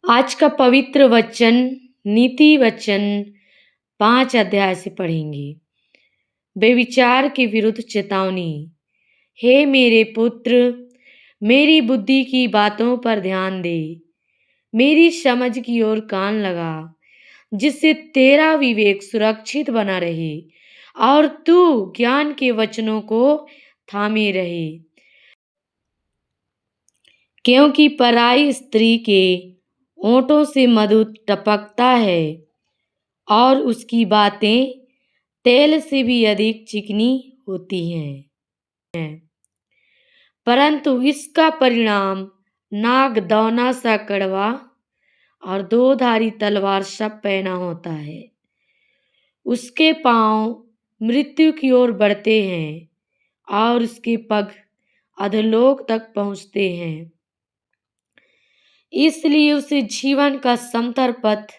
आज का पवित्र वचन नीति वचन 5 अध्याय से पढ़ेंगे। बेविचार के विरुद्ध चेतावनी। हे मेरे पुत्र, मेरी बुद्धि की बातों पर ध्यान दे, मेरी समझ की ओर कान लगा, जिससे तेरा विवेक सुरक्षित बना रहे और तू ज्ञान के वचनों को थामे रहे। क्योंकि पराई स्त्री के ओंठों से मधु टपकता है और उसकी बातें तेल से भी अधिक चिकनी होती हैं, परंतु इसका परिणाम नागदौना सा कड़वा और दो-धारी तलवार सा पैना होता है। उसके पांव मृत्यु की ओर बढ़ते हैं और उसके पग अधोलोक तक पहुंचते हैं। इसलिए उसे जीवन का समतर पथ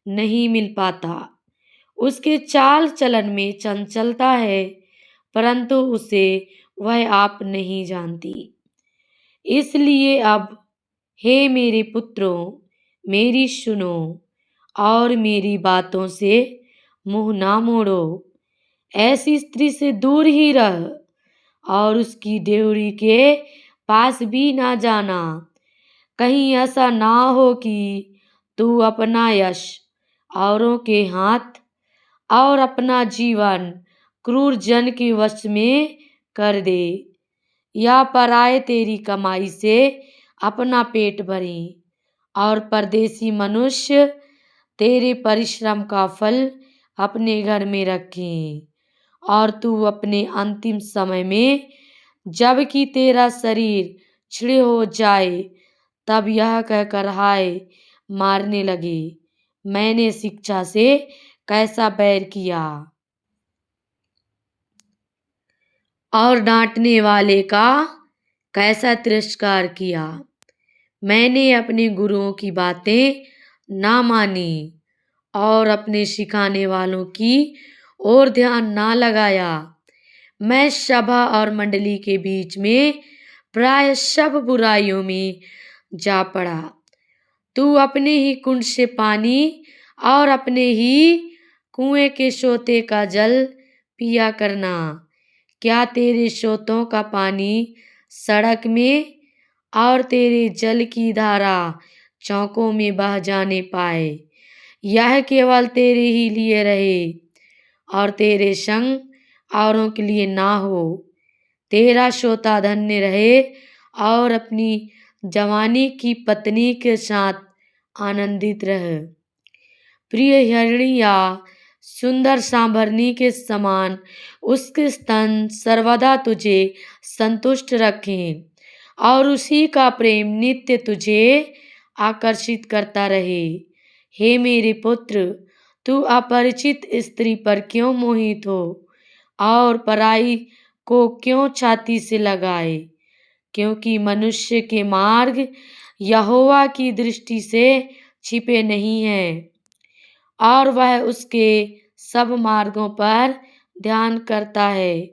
नहीं मिल पाता। उसके चाल चलन में चंचलता है, परंतु उसे वह आप नहीं जानती। इसलिए अब हे मेरे पुत्रों, मेरी सुनो और मेरी बातों से मुंह ना मोड़ो। ऐसी स्त्री से दूर ही रह और उसकी डेवरी के पास भी ना जाना। कहीं ऐसा ना हो कि तू अपना यश औरों के हाथ और अपना जीवन क्रूर जन के वश में कर दे, या पराए तेरी कमाई से अपना पेट भरे और परदेसी मनुष्य तेरे परिश्रम का फल अपने घर में रखें। और तू अपने अंतिम समय में, जबकि तेरा शरीर क्षीण हो जाए, तब यह कहकर हाय मारने लगे, मैंने शिक्षा से कैसा बैर किया और डांटने वाले का कैसा तिरस्कार किया। मैंने अपने गुरुओं की बातें ना मानी और अपने सिखाने वालों की ओर ध्यान ना लगाया। मैं सभा और मंडली के बीच में प्राय सब बुराइयों में जा पड़ा। तू अपने ही कुंड से पानी और अपने ही कुएं के सोते का जल पिया करना। क्या तेरे सोतों का पानी सड़क में और तेरे जल की धारा चौकों में बह जाने पाए? यह केवल तेरे ही लिए रहे और तेरे संग औरों के लिए ना हो। तेरा सोता धन्य रहे और अपनी जवानी की पत्नी के साथ आनंदित रह। प्रिय हिरणी या सुंदर सांभरनी के समान उसके स्तन सर्वदा तुझे संतुष्ट रखें और उसी का प्रेम नित्य तुझे आकर्षित करता रहे। हे मेरे पुत्र, तू अपरिचित स्त्री पर क्यों मोहित हो और पराई को क्यों छाती से लगाए? क्योंकि मनुष्य के मार्ग यहोवा की दृष्टि से छिपे नहीं हैं और वह उसके सब मार्गों पर ध्यान करता है।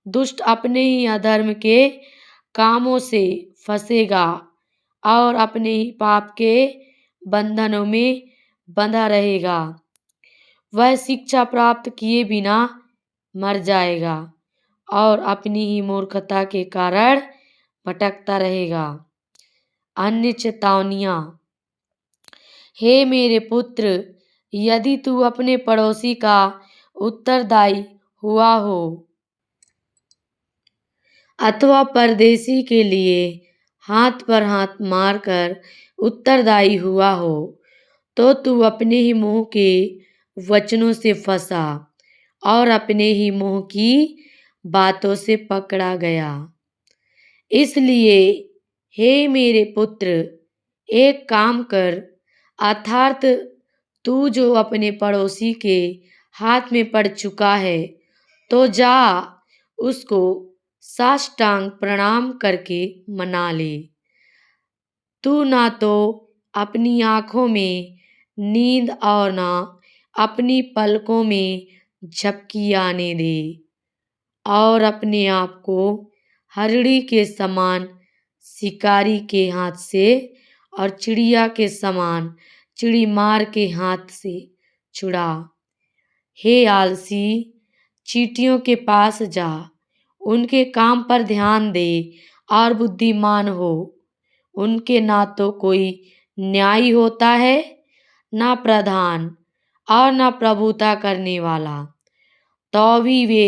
दुष्ट अपने ही अधर्म के कामों से फंसेगा और अपने ही पाप के बंधनों में बंधा रहेगा। वह शिक्षा प्राप्त किए बिना मर जाएगा और अपनी ही मूर्खता के कारण भटकता रहेगा। अन्य चेतावनियां। हे मेरे पुत्र, यदि तू अपने पड़ोसी का उत्तरदायी हुआ हो अथवा परदेशी के लिए हाथ पर हाथ मारकर उत्तरदायी हुआ हो, तो तू अपने ही मुंह के वचनों से फंसा और अपने ही मुंह की बातों से पकड़ा गया। इसलिए हे मेरे पुत्र, एक काम कर, अर्थात तू जो अपने पड़ोसी के हाथ में पड़ चुका है, तो जा उसको साष्टांग प्रणाम करके मना ले। तू ना तो अपनी आंखों में नींद और ना अपनी पलकों में झपकी आने दे और अपने आप को हरिणी के समान शिकारी के हाथ से और चिड़िया के समान चिड़ी मार के हाथ से छुड़ा। हे आलसी, चींटियों के पास जा, उनके काम पर ध्यान दे और बुद्धिमान हो। उनके ना तो कोई न्यायी होता है, ना प्रधान और ना प्रभुता करने वाला। तो भी वे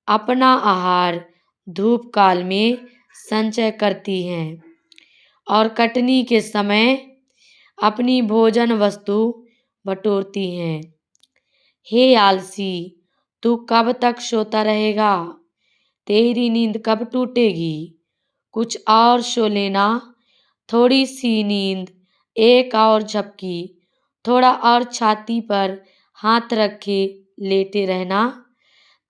अपना आहार धूप काल में संचय करती हैं और कटनी के समय अपनी भोजन वस्तु बटोरती हैं। हे आलसी, तू कब तक सोता रहेगा? तेरी नींद कब टूटेगी? कुछ और सो लेना, थोड़ी सी नींद, एक और झपकी, थोड़ा और छाती पर हाथ रखे लेटे रहना।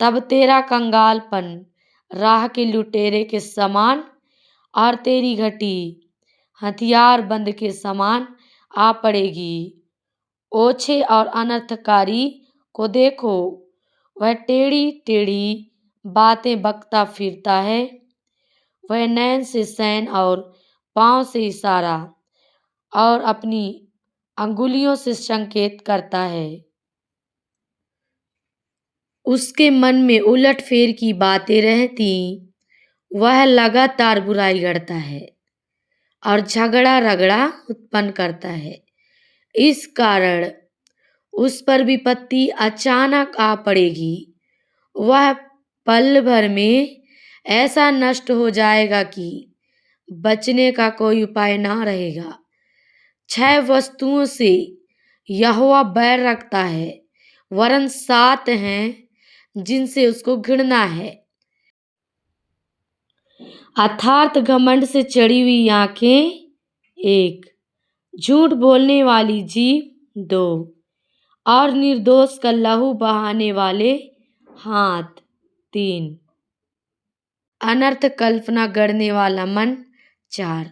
तब तेरा कंगालपन राह के लुटेरे के समान और तेरी घटी हथियार बंद के समान आ पड़ेगी। ओछे और अनर्थकारी को देखो, वह टेढ़ी टेढ़ी बातें बकता फिरता है। वह नैन से सैन और पाँव से इशारा और अपनी अंगुलियों से संकेत करता है। उसके मन में उलट फेर की बातें रहती। वह लगातार बुराई गढ़ता है और झगड़ा रगड़ा उत्पन्न करता है। इस कारण उस पर विपत्ति अचानक आ पड़ेगी। वह पल भर में ऐसा नष्ट हो जाएगा कि बचने का कोई उपाय ना रहेगा। 6 वस्तुओं से यहोवा बैर रखता है, वरन 7 हैं जिनसे उसको घृणा है। अर्थात घमंड से चढ़ी हुई आंखें 1, झूठ बोलने वाली जीभ 2, और निर्दोष का लहू बहाने वाले हाथ 3, अनर्थ कल्पना गढ़ने वाला मन 4,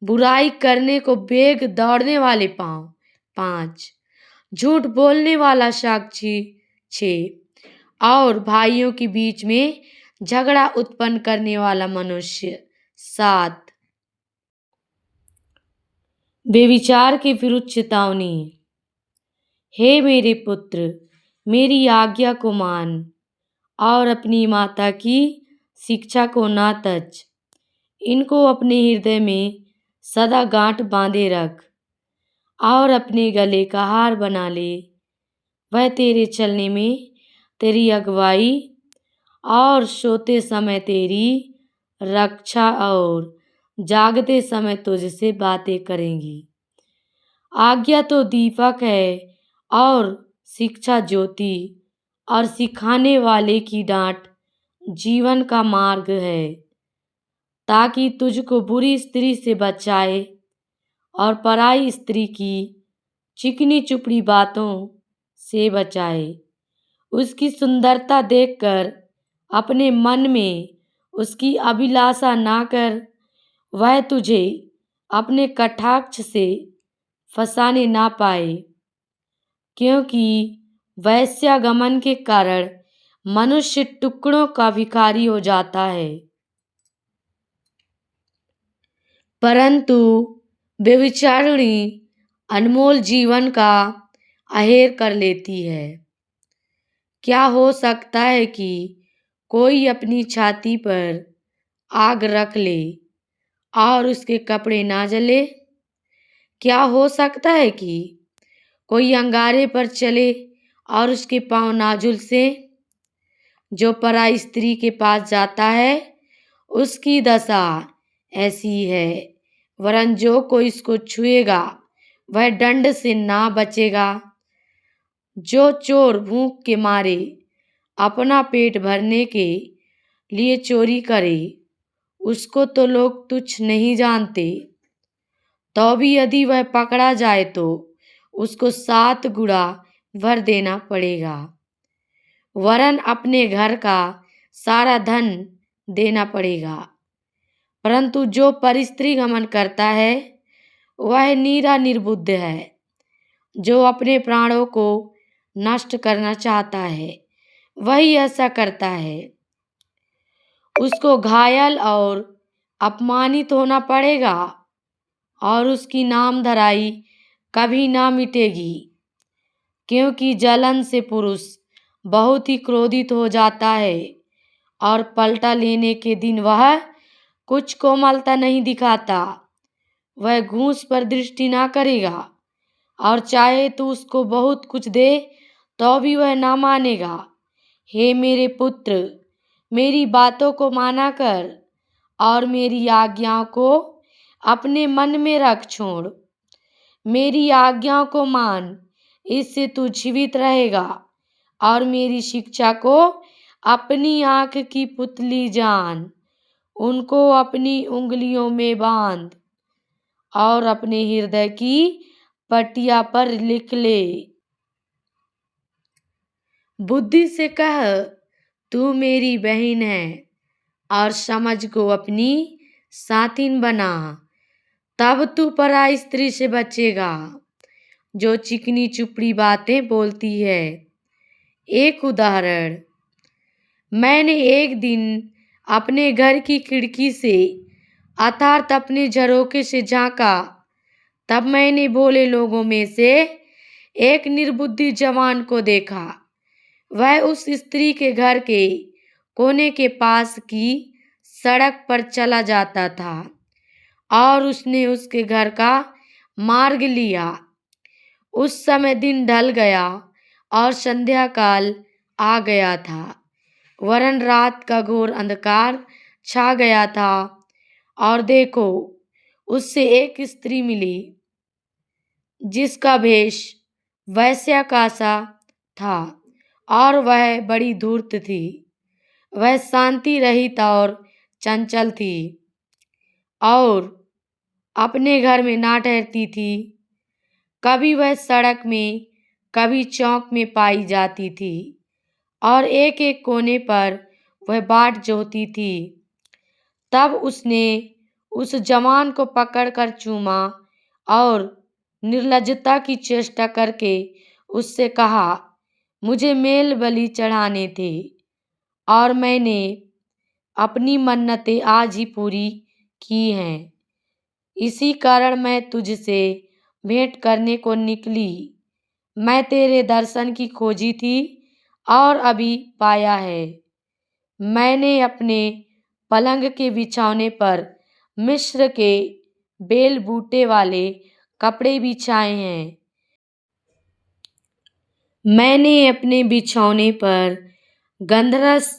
बुराई करने को बेग दौड़ने वाले पांव 5, झूठ बोलने वाला साक्षी 6, और भाइयों के बीच में झगड़ा उत्पन्न करने वाला मनुष्य 7। बेविचार के विरुद्ध चेतावनी। हे मेरे पुत्र, मेरी आज्ञा को मान और अपनी माता की शिक्षा को ना तज। इनको अपने हृदय में सदा गांठ बांधे रख और अपने गले का हार बना ले। वह तेरे चलने में तेरी अगुवाई और सोते समय तेरी रक्षा और जागते समय तुझसे बातें करेंगी। आज्ञा तो दीपक है और शिक्षा ज्योति, और सिखाने वाले की डांट जीवन का मार्ग है, ताकि तुझको बुरी स्त्री से बचाए और पराई स्त्री की चिकनी चुपड़ी बातों से बचाए। उसकी सुंदरता देखकर अपने मन में उसकी अभिलाषा ना कर। वह तुझे अपने कटाक्ष से फंसाने ना पाए, क्योंकि वैश्यागमन के कारण मनुष्य टुकड़ों का भिखारी हो जाता है, परंतु व्यभिचारिणी अनमोल जीवन का आहेर कर लेती है। क्या हो सकता है कि कोई अपनी छाती पर आग रख ले और उसके कपड़े ना जले? क्या हो सकता है कि कोई अंगारे पर चले और उसके पांव ना झुलसे? जो पराई स्त्री के पास जाता है उसकी दशा ऐसी है, वरन जो कोई इसको छुएगा वह दंड से ना बचेगा। जो चोर भूख के मारे अपना पेट भरने के लिए चोरी करे, उसको तो लोग तुच्छ नहीं जानते, तो भी यदि वह पकड़ा जाए तो उसको 7 गुणा भर देना पड़ेगा, वरन अपने घर का सारा धन देना पड़ेगा। परंतु जो परस्त्री गमन करता है वह नीरा निर्बुद्ध है। जो अपने प्राणों को नष्ट करना चाहता है वही ऐसा करता है। उसको घायल और अपमानित होना पड़ेगा और उसकी नामधराई कभी ना मिटेगी, क्योंकि जलन से पुरुष बहुत ही क्रोधित हो जाता है और पलटा लेने के दिन वह कुछ कोमलता नहीं दिखाता। वह घूस पर दृष्टि ना करेगा और चाहे तू उसको बहुत कुछ दे तो भी वह ना मानेगा। हे मेरे पुत्र, मेरी बातों को माना कर और मेरी आज्ञाओं को अपने मन में रख छोड़। मेरी आज्ञाओं को मान, इससे तू जीवित रहेगा और मेरी शिक्षा को अपनी आंख की पुतली जान। उनको अपनी उंगलियों में बांध और अपने हृदय की पटिया पर लिख ले। बुद्धि से कह, तू मेरी बहन है, और समझ को अपनी साथिन बना। तब तू पराई स्त्री से बचेगा जो चिकनी चुपड़ी बातें बोलती है। एक उदाहरण, मैंने एक दिन अपने घर की खिड़की से अर्थात अपने झरोखे से झांका। तब मैंने भोले लोगों में से एक निर्बुद्धि जवान को देखा। वह उस स्त्री के घर के कोने के पास की सड़क पर चला जाता था और उसने उसके घर का मार्ग लिया। उस समय दिन ढल गया और संध्या काल आ गया था, वरन रात का घोर अंधकार छा गया था। और देखो, उससे एक स्त्री मिली जिसका भेष वैश्या का सा था और वह बड़ी धूर्त थी। वह शांति रहित और चंचल थी और अपने घर में ना ठहरती थी। कभी वह सड़क में, कभी चौक में पाई जाती थी और एक एक कोने पर वह बाट जोहती थी। तब उसने उस जवान को पकड़कर चूमा और निर्लज्जता की चेष्टा करके उससे कहा, मुझे मेल बलि चढ़ाने थे और मैंने अपनी मन्नतें आज ही पूरी की हैं। इसी कारण मैं तुझसे भेंट करने को निकली। मैं तेरे दर्शन की खोजी थी और अभी पाया है। मैंने अपने पलंग के बिछौने पर मिस्र के बेल बूटे वाले कपड़े बिछाए हैं। मैंने अपने बिछौने पर गंधरस,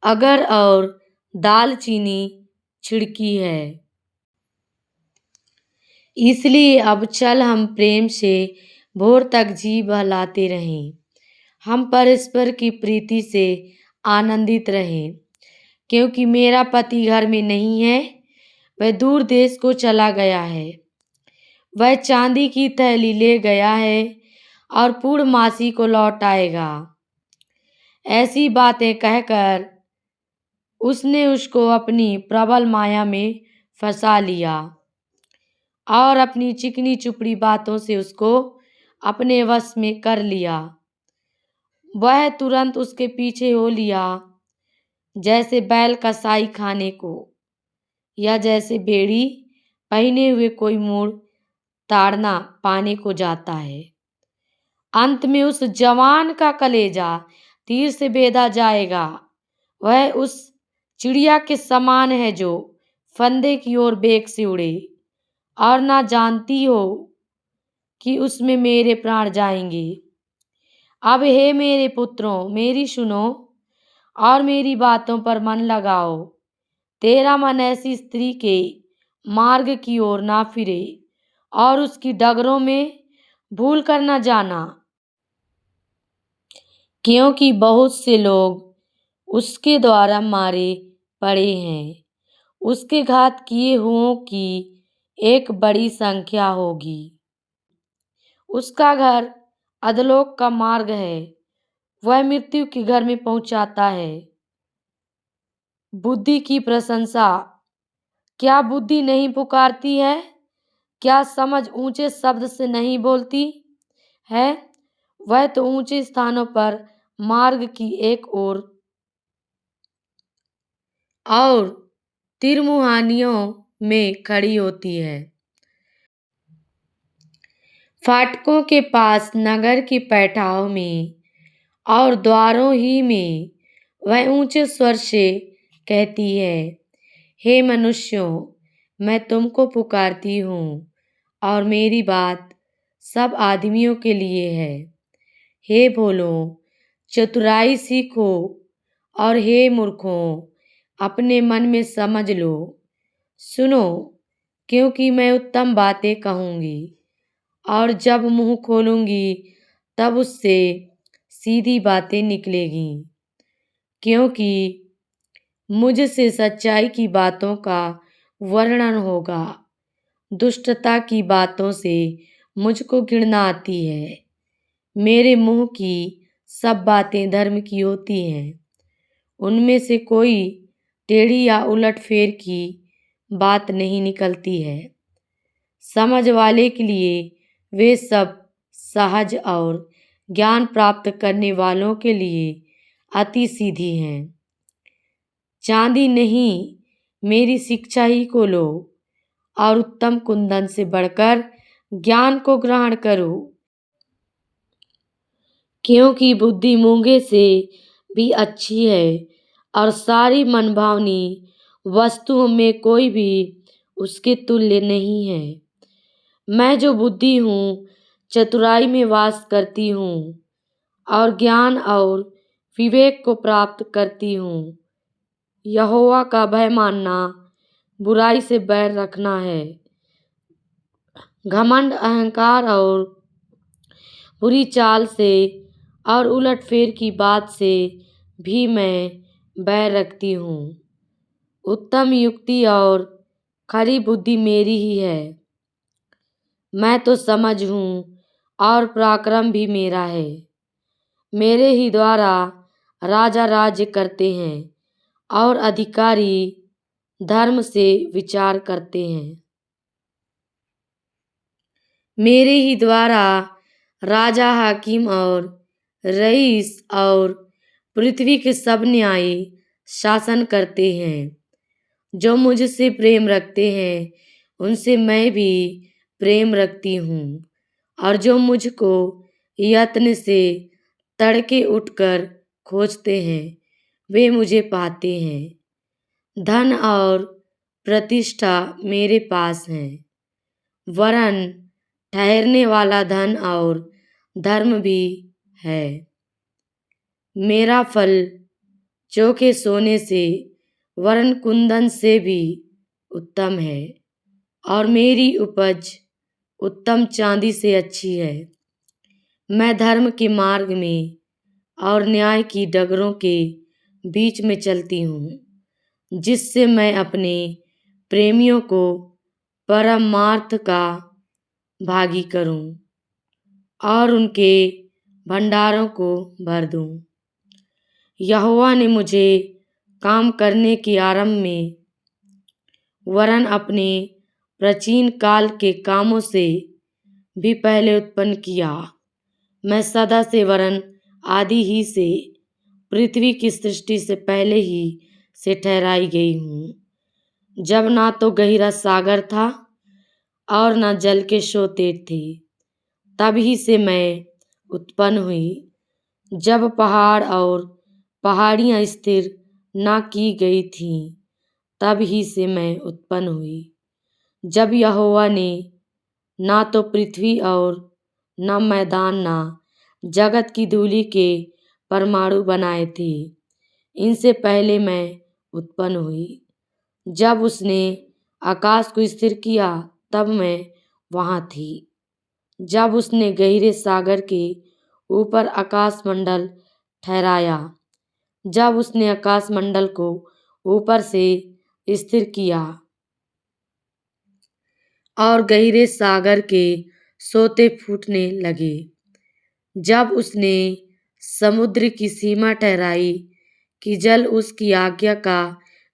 अगर और दालचीनी छिड़की है। इसलिए अब चल हम प्रेम से भोर तक जी बहलाते रहें। हम परस्पर की प्रीति से आनंदित रहें, क्योंकि मेरा पति घर में नहीं है, वह दूर देश को चला गया है। वह चांदी की थैली ले गया है और पूर्णमासी को लौट आएगा। ऐसी बातें कहकर उसने उसको अपनी प्रबल माया में फंसा लिया और अपनी चिकनी चुपड़ी बातों से उसको अपने वश में कर लिया। वह तुरंत उसके पीछे हो लिया, जैसे बैल कसाई खाने को, या जैसे बेड़ी पहने हुए कोई मोड़ ताड़ना पाने को जाता है। अंत में उस जवान का कलेजा तीर से बेधा जाएगा। वह उस चिड़िया के समान है जो फंदे की ओर बेग से उड़े और ना जानती हो कि उसमें मेरे प्राण जाएंगे। अब हे मेरे पुत्रों, मेरी सुनो और मेरी बातों पर मन लगाओ। तेरा मन ऐसी स्त्री के मार्ग की ओर ना फिरे और उसकी डगरों में भूल कर न जाना, क्योंकि बहुत से लोग उसके द्वारा मारे पड़े हैं। उसके घात किए हुओं की एक बड़ी संख्या होगी। उसका घर अधोलोक का मार्ग है, वह मृत्यु के घर में पहुंचाता है। बुद्धि की प्रशंसा, क्या बुद्धि नहीं पुकारती है? क्या समझ ऊंचे शब्द से नहीं बोलती है? वह तो ऊंचे स्थानों पर मार्ग की एक ओर और तिरमुहानियों में खड़ी होती है। फाटकों के पास नगर की पैठाओं में और द्वारों ही में वह ऊंचे स्वर से कहती है, हे मनुष्यों, मैं तुमको पुकारती हूँ और मेरी बात सब आदमियों के लिए है। हे भोलों, चतुराई सीखो और हे मूर्खों, अपने मन में समझ लो। सुनो, क्योंकि मैं उत्तम बातें कहूँगी और जब मुंह खोलूंगी तब उससे सीधी बातें निकलेगी, क्योंकि मुझसे सच्चाई की बातों का वर्णन होगा। दुष्टता की बातों से मुझको घृणा आती है। मेरे मुंह की सब बातें धर्म की होती हैं। उनमें से कोई टेढ़ी या उलटफेर की बात नहीं निकलती है। समझ वाले के लिए वे सब सहज और ज्ञान प्राप्त करने वालों के लिए अति सीधी हैं। चांदी नहीं, मेरी शिक्षा ही को लो और उत्तम कुंदन से बढ़कर ज्ञान को ग्रहण करो, क्योंकि बुद्धि मूंगे से भी अच्छी है और सारी मनभावनी वस्तुओं में कोई भी उसके तुल्य नहीं है। मैं जो बुद्धि हूँ, चतुराई में वास करती हूँ और ज्ञान और विवेक को प्राप्त करती हूँ। यहोवा का भय मानना बुराई से बैर रखना है। घमंड, अहंकार और बुरी चाल से और उलटफेर की बात से भी मैं बैर रखती हूँ। उत्तम युक्ति और खरी बुद्धि मेरी ही है। मैं तो समझ हूँ और पराक्रम भी मेरा है। मेरे ही द्वारा राजा राज्य करते हैं और अधिकारी धर्म से विचार करते हैं। मेरे ही द्वारा राजा, हाकिम और रईस और पृथ्वी के सब न्यायी शासन करते हैं। जो मुझसे प्रेम रखते हैं उनसे मैं भी प्रेम रखती हूँ, और जो मुझको यत्न से तड़के उठकर खोजते हैं वे मुझे पाते हैं। धन और प्रतिष्ठा मेरे पास है, वरन ठहरने वाला धन और धर्म भी है। मेरा फल चोखे सोने से वरन कुंदन से भी उत्तम है और मेरी उपज उत्तम चांदी से अच्छी है। मैं धर्म के मार्ग में और न्याय की डगरों के बीच में चलती हूँ, जिससे मैं अपने प्रेमियों को परमार्थ का भागी करूं और उनके भंडारों को भर दूं। यहोवा ने मुझे काम करने के आरंभ में वरन अपने प्राचीन काल के कामों से भी पहले उत्पन्न किया। मैं सदा से वरन आदि ही से पृथ्वी की सृष्टि से पहले ही से ठहराई गई हूँ, जब ना तो गहरा सागर था और ना जल के सोते थे। तब ही से मैं उत्पन्न हुई, जब पहाड़ और पहाड़ियाँ स्थिर ना की गई थीं। तब ही से मैं उत्पन्न हुई, जब यहोवा ने ना तो पृथ्वी और न मैदान ना जगत की धूलि के परमाणु बनाए थे। इनसे पहले मैं उत्पन्न हुई। जब उसने आकाश को स्थिर किया तब मैं वहाँ थी। जब उसने गहरे सागर के ऊपर आकाशमंडल ठहराया, जब उसने आकाशमंडल को ऊपर से स्थिर किया और गहरे सागर के सोते फूटने लगे, जब उसने समुद्र की सीमा ठहराई कि जल उसकी आज्ञा का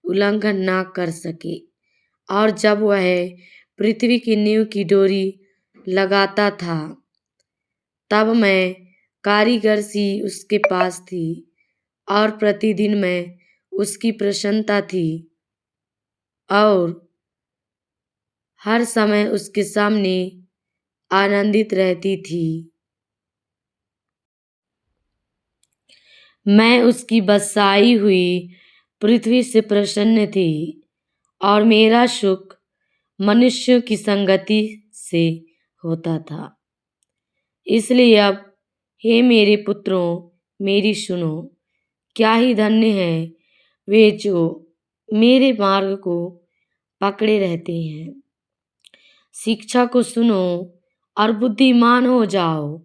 उल्लंघन ना कर सके, और जब वह पृथ्वी की नींव की डोरी लगाता था, तब मैं कारीगर सी उसके पास थी और प्रतिदिन मैं उसकी प्रसन्नता थी और हर समय उसके सामने आनंदित रहती थी। मैं उसकी बसाई हुई पृथ्वी से प्रसन्न थी और मेरा सुख मनुष्यों की संगति से होता था। इसलिए अब हे मेरे पुत्रों, मेरी सुनो। क्या ही धन्य है वे जो मेरे मार्ग को पकड़े रहते हैं। शिक्षा को सुनो और बुद्धिमान हो जाओ।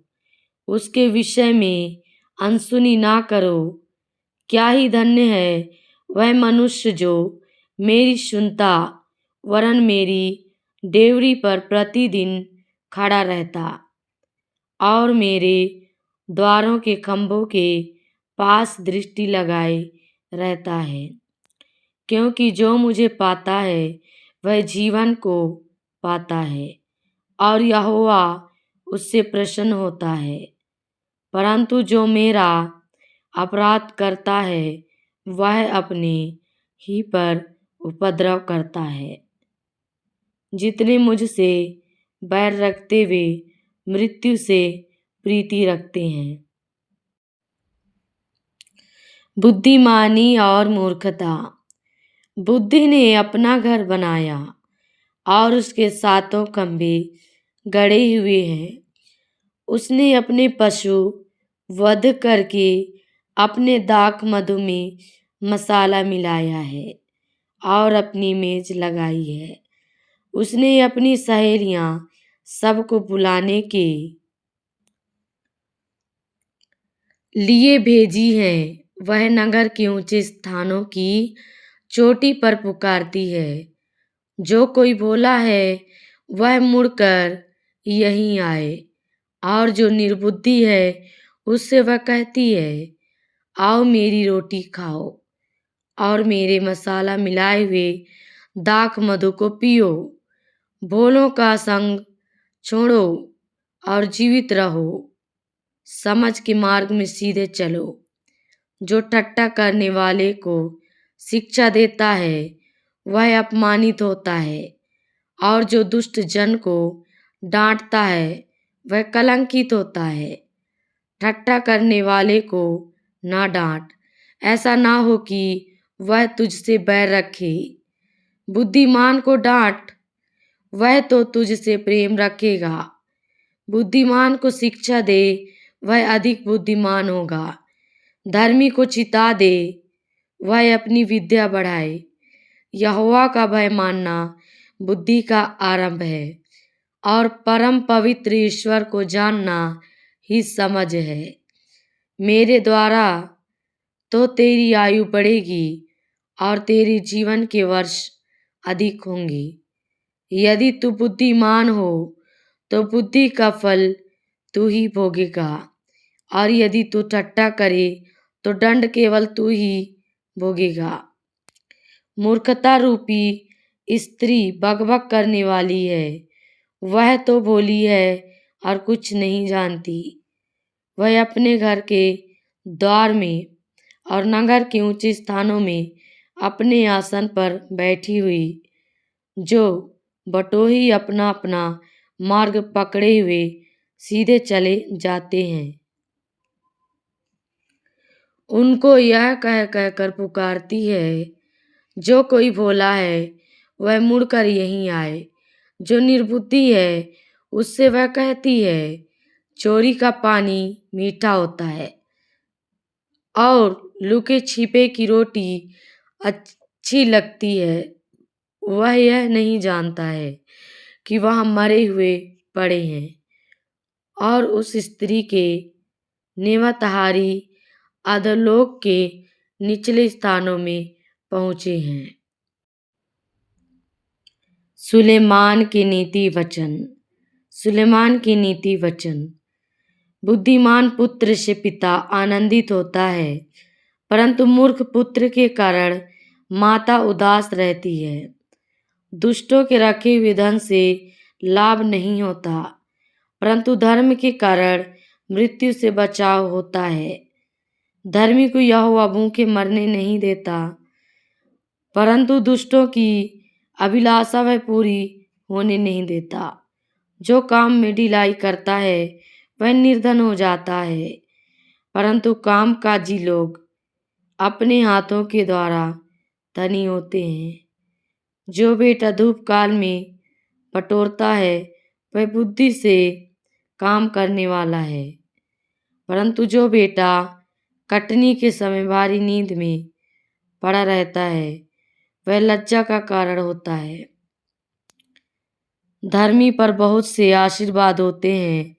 उसके विषय में अनसुनी ना करो। क्या ही धन्य है वह मनुष्य जो मेरी सुनता, वरन मेरी डेवढ़ी पर प्रतिदिन खड़ा रहता और मेरे द्वारों के खंभों के पास दृष्टि लगाए रहता है। क्योंकि जो मुझे पाता है वह जीवन को पाता है और यहोवा उससे प्रसन्न होता है। परंतु जो मेरा अपराध करता है वह अपने ही पर उपद्रव करता है। जितने मुझसे बैर रखते वे मृत्यु से प्रीति रखते हैं। बुद्धिमानी और मूर्खता। बुद्धि ने अपना घर बनाया और उसके सातों खंभे गड़े हुए हैं। उसने अपने पशु वध करके अपने दाख मधु में मसाला मिलाया है और अपनी मेज लगाई है। उसने अपनी सहेलियां सबको बुलाने के लिए भेजी हैं। वह नगर के ऊंचे स्थानों की चोटी पर पुकारती है। जो कोई भोला है वह मुड़कर यहीं आए, और जो निर्बुद्धि है उससे वह कहती है, आओ मेरी रोटी खाओ और मेरे मसाला मिलाए हुए दाख मधु को पियो। भोलों का संग छोड़ो और जीवित रहो। समझ के मार्ग में सीधे चलो। जो ठट्ठा करने वाले को शिक्षा देता है वह अपमानित होता है, और जो दुष्ट जन को डांटता है वह कलंकित होता है। ठट्ठा करने वाले को ना डांट, ऐसा ना हो कि वह तुझसे बैर रखे। बुद्धिमान को डांट, वह तो तुझसे प्रेम रखेगा। बुद्धिमान को शिक्षा दे, वह अधिक बुद्धिमान होगा। धर्मी को चिता दे, वह अपनी विद्या बढ़ाए। यहोवा का भय मानना बुद्धि का आरंभ है, और परम पवित्र ईश्वर को जानना ही समझ है। मेरे द्वारा तो तेरी आयु बढ़ेगी और तेरे जीवन के वर्ष अधिक होंगे। यदि तू बुद्धिमान हो तो बुद्धि का फल तू ही भोगेगा, और यदि तू ठट्ठा करे तो दंड केवल तू ही भोगेगा। मूर्खता रूपी स्त्री बकबक करने वाली है। वह तो भोली है और कुछ नहीं जानती। वह अपने घर के द्वार में और नगर के ऊंचे स्थानों में अपने आसन पर बैठी हुई, जो बटोही अपना अपना मार्ग पकड़े हुए सीधे चले जाते हैं। उनको यह कह कहकर पुकारती है, जो कोई भोला है वह मुड़कर यहीं आए। जो निर्बुद्धि है उससे वह कहती है, चोरी का पानी मीठा होता है और लुके छिपे की रोटी अच्छी लगती है। वह यह नहीं जानता है कि वह मरे हुए पड़े हैं, और उस स्त्री के नियमतहारी अधोलोक के निचले स्थानों में पहुंचे हैं। सुलेमान के नीति वचन। सुलेमान के नीति वचन। बुद्धिमान पुत्र से पिता आनंदित होता है, परंतु मूर्ख पुत्र के कारण माता उदास रहती है। दुष्टों के रखे हुए धन से लाभ नहीं होता, परंतु धर्म के कारण मृत्यु से बचाव होता है। धर्मी को यहोवा भूखे मरने नहीं देता, परंतु दुष्टों की अभिलाषा वह पूरी होने नहीं देता। जो काम में ढिलाई करता है वह निर्धन हो जाता है, परंतु कामकाजी लोग अपने हाथों के द्वारा धनी होते हैं। जो बेटा धूप काल में बटोरता है वह बुद्धि से काम करने वाला है, परंतु जो बेटा कटनी के समय भारी नींद में पड़ा रहता है वह लज्जा का कारण होता है। धर्मी पर बहुत से आशीर्वाद होते हैं,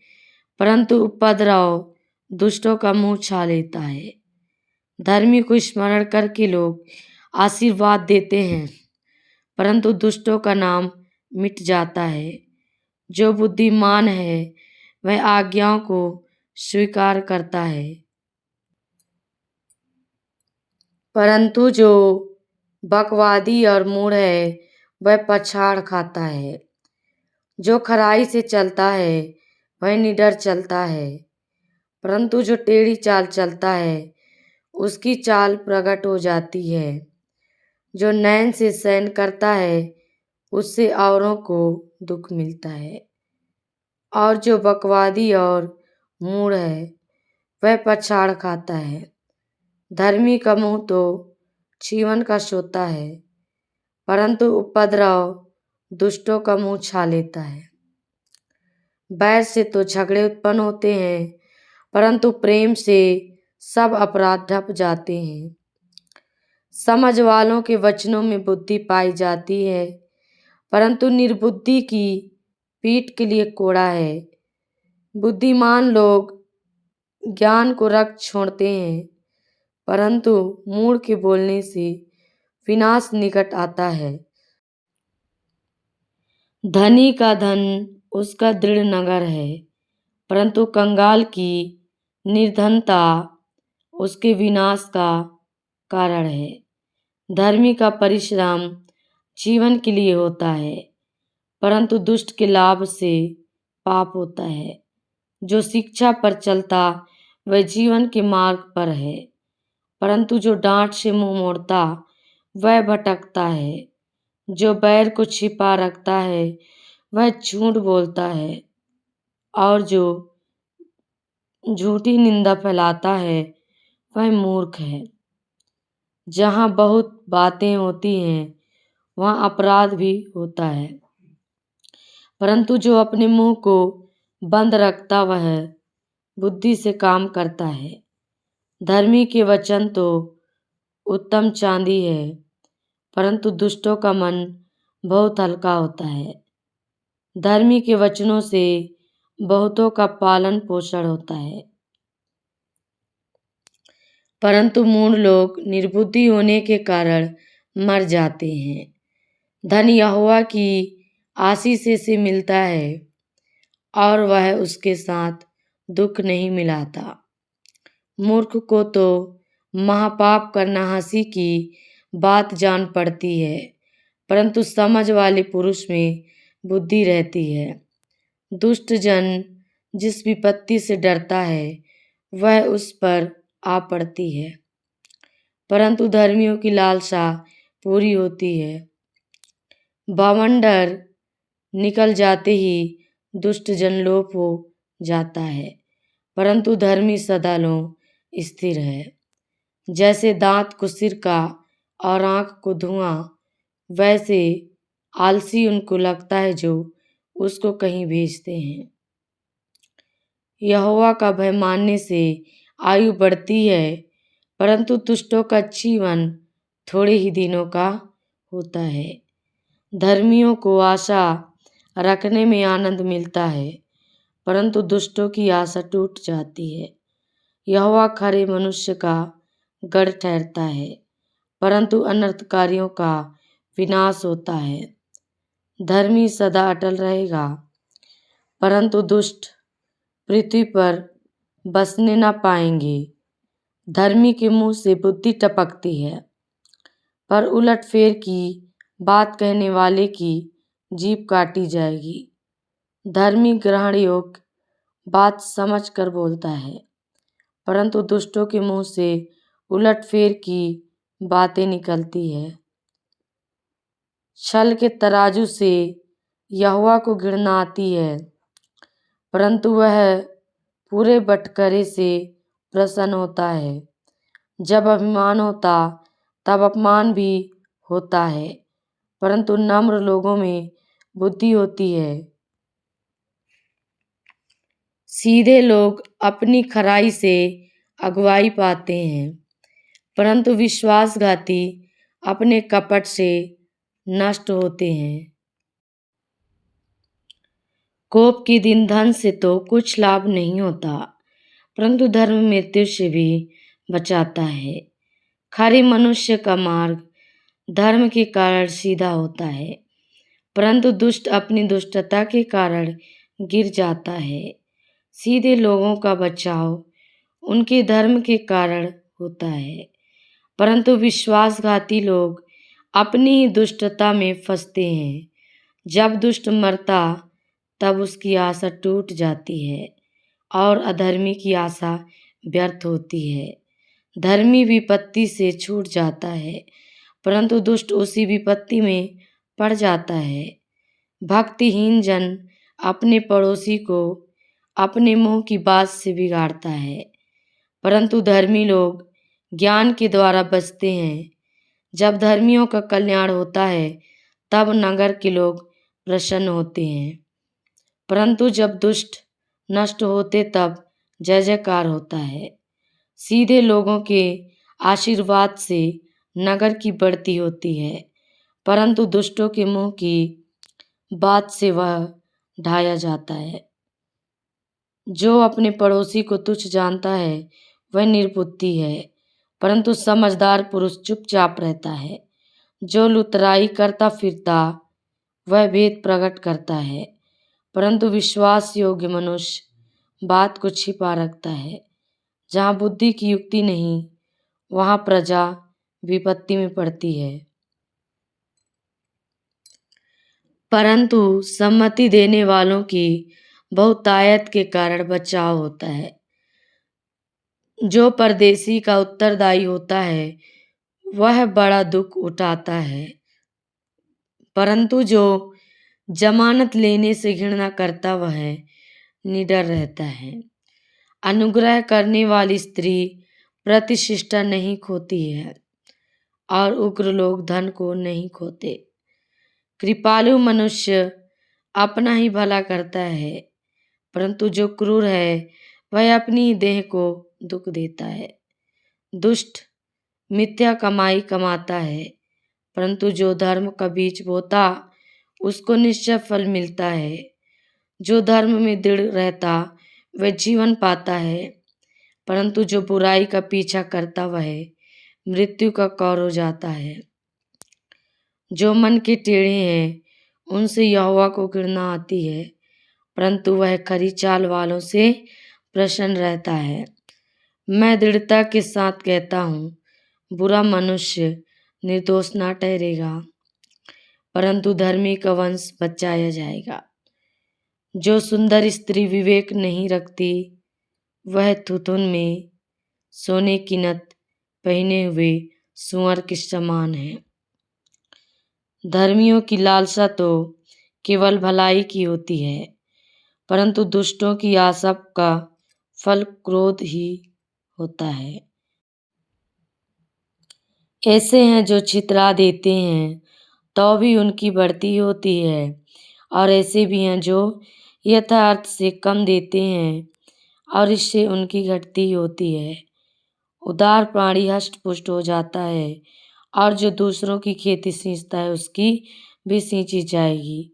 परंतु उपद्रव दुष्टों का मुंह छा लेता है। धर्मी को स्मरण करके लोग आशीर्वाद देते हैं, परंतु दुष्टों का नाम मिट जाता है। जो बुद्धिमान है वह आज्ञाओं को स्वीकार करता है, परंतु जो बकवादी और मूढ़ है वह पछाड़ खाता है। जो खराई से चलता है वह निडर चलता है, परंतु जो टेढ़ी चाल चलता है उसकी चाल प्रकट हो जाती है। जो नैन से सहन करता है उससे औरों को दुख मिलता है, और जो बकवादी और मूढ़ है वह पछाड़ खाता है। धर्मी का मुंह तो जीवन का सोता है, परंतु उपद्रव दुष्टों का मुंह छा लेता है। बैर से तो झगड़े उत्पन्न होते हैं, परंतु प्रेम से सब अपराध ढप जाते हैं। समझ वालों के वचनों में बुद्धि पाई जाती है, परंतु निर्बुद्धि की पीठ के लिए कोड़ा है। बुद्धिमान लोग ज्ञान को रख छोड़ते हैं, परंतु मूढ़ के बोलने से विनाश निकट आता है। धनी का धन उसका दृढ़ नगर है, परंतु कंगाल की निर्धनता उसके विनाश का कारण है। धर्मी का परिश्रम जीवन के लिए होता है, परंतु दुष्ट के लाभ से पाप होता है। जो शिक्षा पर चलता वह जीवन के मार्ग पर है, परंतु जो डांट से मुंह मोड़ता वह भटकता है। जो बैर को छिपा रखता है वह झूठ बोलता है, और जो झूठी निंदा फैलाता है वह मूर्ख है। जहाँ बहुत बातें होती हैं वहाँ अपराध भी होता है, परंतु जो अपने मुंह को बंद रखता वह बुद्धि से काम करता है। धर्मी के वचन तो उत्तम चांदी है, परंतु दुष्टों का मन बहुत हल्का होता है। धर्मी के वचनों से बहुतों का पालन पोषण होता है, परंतु मूढ़ लोग निर्बुद्धि होने के कारण मर जाते हैं। धन यहोवा की आशीष से मिलता है, और वह उसके साथ दुख नहीं मिलाता। मूर्ख को तो महापाप करना हंसी की बात जान पड़ती है, परंतु समझ वाले पुरुष में बुद्धि रहती है। दुष्ट जन जिस विपत्ति से डरता है वह उस पर आ पड़ती है, परंतु धर्मियों की लालसा पूरी होती है। बवंडर निकल जाते ही दुष्ट जन लोप हो जाता है, परंतु धर्मी सदा स्थिर है। जैसे दांत को सिरका और आंख को धुआं, वैसे आलसी उनको लगता है जो उसको कहीं भेजते हैं। यहोवा का भय मानने से आयु बढ़ती है, परंतु दुष्टों का जीवन थोड़े ही दिनों का होता है। धर्मियों को आशा रखने में आनंद मिलता है, परंतु दुष्टों की आशा टूट जाती है। यहोवा खरे मनुष्य का गढ़ ठहरता है, परंतु अनर्थकारियों का विनाश होता है। धर्मी सदा अटल रहेगा, परंतु दुष्ट पृथ्वी पर बसने न पाएंगे। धर्मी के मुंह से बुद्धि टपकती है, पर उलटफेर की बात कहने वाले की जीभ काटी जाएगी। धर्मी ग्रहण योग्य बात समझ कर बोलता है, परंतु दुष्टों के मुंह से उलटफेर की बातें निकलती है। छल के तराजू से यहोवा को घृणा आती है, परंतु वह पूरे बटखरे से प्रसन्न होता है। जब अभिमान होता तब अपमान भी होता है, परंतु नम्र लोगों में बुद्धि होती है। सीधे लोग अपनी खराई से अगुवाई पाते हैं, परंतु विश्वासघाती अपने कपट से नष्ट होते हैं। कोप के दिन धन से तो कुछ लाभ नहीं होता, परंतु धर्म मृत्यु से भी बचाता है। खरे मनुष्य का मार्ग धर्म के कारण सीधा होता है, परंतु दुष्ट अपनी दुष्टता के कारण गिर जाता है। सीधे लोगों का बचाव उनके धर्म के कारण होता है, परंतु विश्वासघाती लोग अपनी ही दुष्टता में फंसते हैं। जब दुष्ट मरता तब उसकी आशा टूट जाती है और अधर्मी की आशा व्यर्थ होती है। धर्मी विपत्ति से छूट जाता है, परंतु दुष्ट उसी विपत्ति में पड़ जाता है। भक्तिहीन जन अपने पड़ोसी को अपने मुंह की बात से बिगाड़ता है, परंतु धर्मी लोग ज्ञान के द्वारा बचते हैं। जब धर्मियों का कल्याण होता है तब नगर के लोग प्रसन्न होते हैं, परंतु जब दुष्ट नष्ट होते तब जय जयकार होता है। सीधे लोगों के आशीर्वाद से नगर की बढ़ती होती है, परंतु दुष्टों के मुंह की बात से वह ढाया जाता है। जो अपने पड़ोसी को तुच्छ जानता है वह निर्बुद्धि है, परंतु समझदार पुरुष चुपचाप रहता है। जो लुतराई करता फिरता वह भेद प्रकट करता है, परंतु विश्वास योग्य मनुष्य बात को छिपा रखता है। जहाँ बुद्धि की युक्ति नहीं वहाँ प्रजा विपत्ति में पड़ती है, परंतु सम्मति देने वालों की बहुतायत के कारण बचाव होता है। जो परदेशी का उत्तरदायी होता है वह बड़ा दुख उठाता है, परंतु जो जमानत लेने से घृणा करता वह निडर रहता है। अनुग्रह करने वाली स्त्री प्रतिष्ठा नहीं खोती है और उग्र लोग धन को नहीं खोते। कृपालु मनुष्य अपना ही भला करता है, परंतु जो क्रूर है वह अपनी देह को दुख देता है। दुष्ट मिथ्या कमाई कमाता है, परंतु जो धर्म का बीज बोता उसको निश्चय फल मिलता है। जो धर्म में दृढ़ रहता वह जीवन पाता है, परंतु जो बुराई का पीछा करता वह मृत्यु का कौर हो जाता है। जो मन के टेढ़े हैं उनसे यहोवा को घृणा आती है, परंतु वह खरी चाल वालों से प्रसन्न रहता है। मैं दृढ़ता के साथ कहता हूँ, बुरा मनुष्य निर्दोष ना ठहरेगा, परंतु धर्मी का वंश बचाया जाएगा। जो सुंदर स्त्री विवेक नहीं रखती वह थुथुन में सोने की नथ पहने हुए सुअर के समान है। धर्मियों की लालसा तो केवल भलाई की होती है, परंतु दुष्टों की आशा का फल क्रोध ही होता है। ऐसे हैं जो छितरा देते हैं तो भी उनकी बढ़ती होती है, और ऐसे भी हैं जो यथार्थ से कम देते हैं और इससे उनकी घटती होती है। उदार प्राणी हष्ट पुष्ट हो जाता है, और जो दूसरों की खेती सींचता है उसकी भी सींची जाएगी।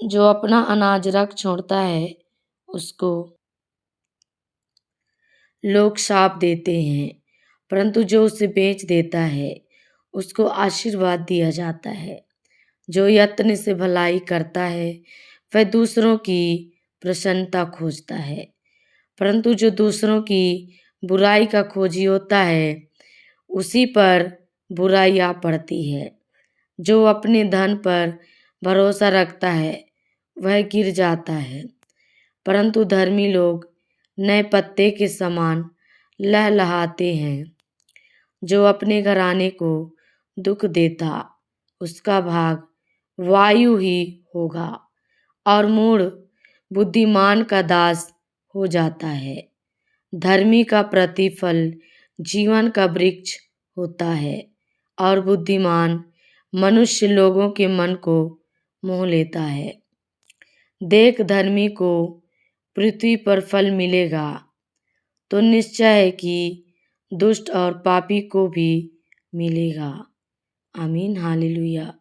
जो अपना अनाज रख छोड़ता है उसको लोग शाप देते हैं, परंतु जो उसे बेच देता है उसको आशीर्वाद दिया जाता है। जो यत्न से भलाई करता है वह दूसरों की प्रसन्नता खोजता है, परंतु जो दूसरों की बुराई का खोजी होता है उसी पर बुराई आ पड़ती है। जो अपने धन पर भरोसा रखता है वह गिर जाता है, परंतु धर्मी लोग नए पत्ते के समान लहलहाते हैं। जो अपने घराने को दुख देता उसका भाग वायु ही होगा और मूढ़ बुद्धिमान का दास हो जाता है। धर्मी का प्रतिफल जीवन का वृक्ष होता है और बुद्धिमान मनुष्य लोगों के मन को मोह लेता है। देख, धर्मी को पृथ्वी पर फल मिलेगा, तो निश्चय है कि दुष्ट और पापी को भी मिलेगा। आमीन, हालेलुया।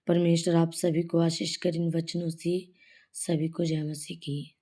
परमेश्वर आप सभी को आशीष करे इन वचनों से। सभी को जय मसीह की।